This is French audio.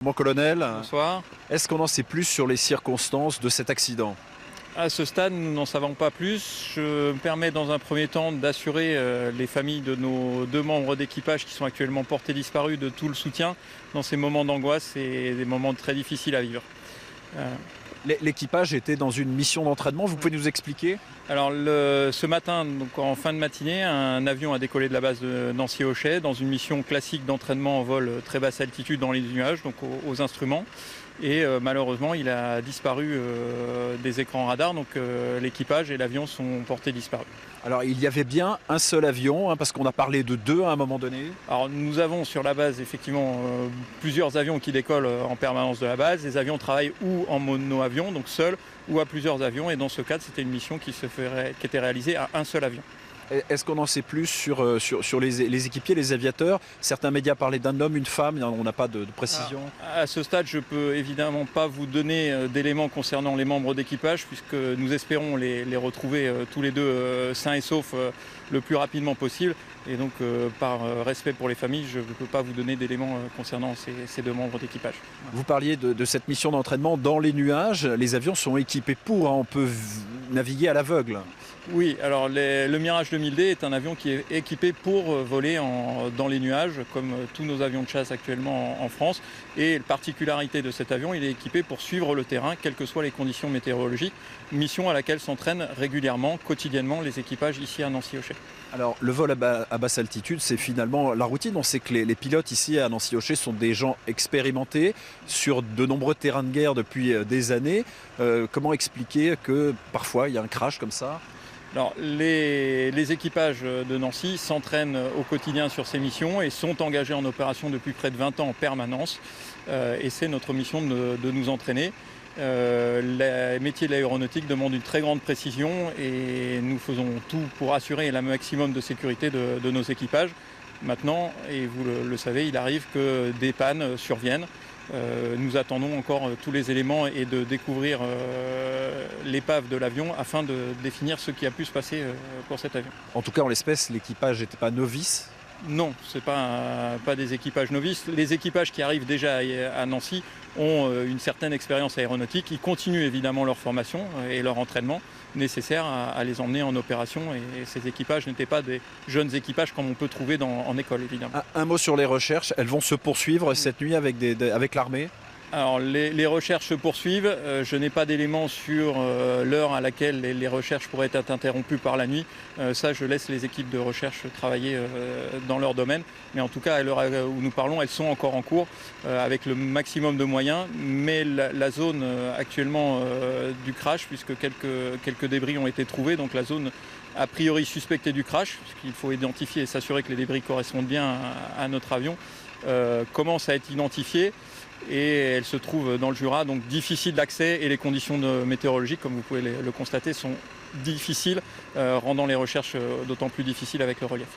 Mon colonel, Bonsoir. est-ce qu'on en sait plus sur les circonstances de cet accident? À ce stade, nous n'en savons pas plus. Je me permets dans un premier temps d'assurer les familles de nos deux membres d'équipage qui sont actuellement portés disparus de tout le soutien dans ces moments d'angoisse et des moments très difficiles à vivre. L'équipage était dans une mission d'entraînement, vous pouvez nous expliquer? Alors ce matin, donc en fin de matinée, un avion a décollé de la base de Nancy-Ochet dans une mission classique d'entraînement en vol très basse altitude dans les nuages, donc aux instruments. Et malheureusement, il a disparu des écrans radars, donc l'équipage et l'avion sont portés disparus. Alors il y avait bien un seul avion, parce qu'on a parlé de deux à un moment donné. Alors nous avons sur la base effectivement plusieurs avions qui décollent en permanence de la base. Les avions travaillent ou en mono-avion, donc seuls, ou à plusieurs avions. Et dans ce cadre, c'était une mission qui était réalisée à un seul avion. Est-ce qu'on en sait plus sur les équipiers, les aviateurs? Certains médias parlaient d'un homme, une femme, on n'a pas de précision. À ce stade, je ne peux évidemment pas vous donner d'éléments concernant les membres d'équipage, puisque nous espérons les retrouver tous les deux sains et saufs le plus rapidement possible. Et donc, par respect pour les familles, je ne peux pas vous donner d'éléments concernant ces deux membres d'équipage. Vous parliez de cette mission d'entraînement dans les nuages. Les avions sont équipés pour, on peut naviguer à l'aveugle. Oui, alors le Mirage 2000D est un avion qui est équipé pour voler dans les nuages, comme tous nos avions de chasse actuellement en France. Et la particularité de cet avion, il est équipé pour suivre le terrain, quelles que soient les conditions météorologiques, mission à laquelle s'entraînent régulièrement, quotidiennement, les équipages ici à Nancy-Ochet. Alors le vol à basse altitude, c'est finalement la routine. On sait que les pilotes ici à Nancy-Ochet sont des gens expérimentés sur de nombreux terrains de guerre depuis des années. Comment expliquer que parfois il y a un crash comme ça? Alors, les équipages de Nancy s'entraînent au quotidien sur ces missions et sont engagés en opération depuis près de 20 ans en permanence. Et c'est notre mission de nous entraîner. Le métier de l'aéronautique demande une très grande précision et nous faisons tout pour assurer un maximum de sécurité de nos équipages. Maintenant, et vous le savez, il arrive que des pannes surviennent. Nous attendons encore tous les éléments et de découvrir l'épave de l'avion afin de définir ce qui a pu se passer pour cet avion. En tout cas, en l'espèce, l'équipage n'était pas novice. Non, ce n'est pas des équipages novices. Les équipages qui arrivent déjà à Nancy ont une certaine expérience aéronautique. Ils continuent évidemment leur formation et leur entraînement nécessaire à les emmener en opération. Et ces équipages n'étaient pas des jeunes équipages comme on peut trouver en école, évidemment. Un mot sur les recherches. Elles vont se poursuivre cette nuit avec l'armée? Alors les recherches se poursuivent. Je n'ai pas d'éléments sur l'heure à laquelle les recherches pourraient être interrompues par la nuit. Ça, je laisse les équipes de recherche travailler dans leur domaine. Mais en tout cas, à l'heure où nous parlons, elles sont encore en cours avec le maximum de moyens. Mais la zone actuellement du crash, puisque quelques débris ont été trouvés, donc la zone a priori suspectée du crash, puisqu'il faut identifier et s'assurer que les débris correspondent bien à notre avion, commence à être identifiée. Et elle se trouve dans le Jura, donc difficile d'accès et les conditions météorologiques, comme vous pouvez le constater, sont difficiles, rendant les recherches d'autant plus difficiles avec le relief.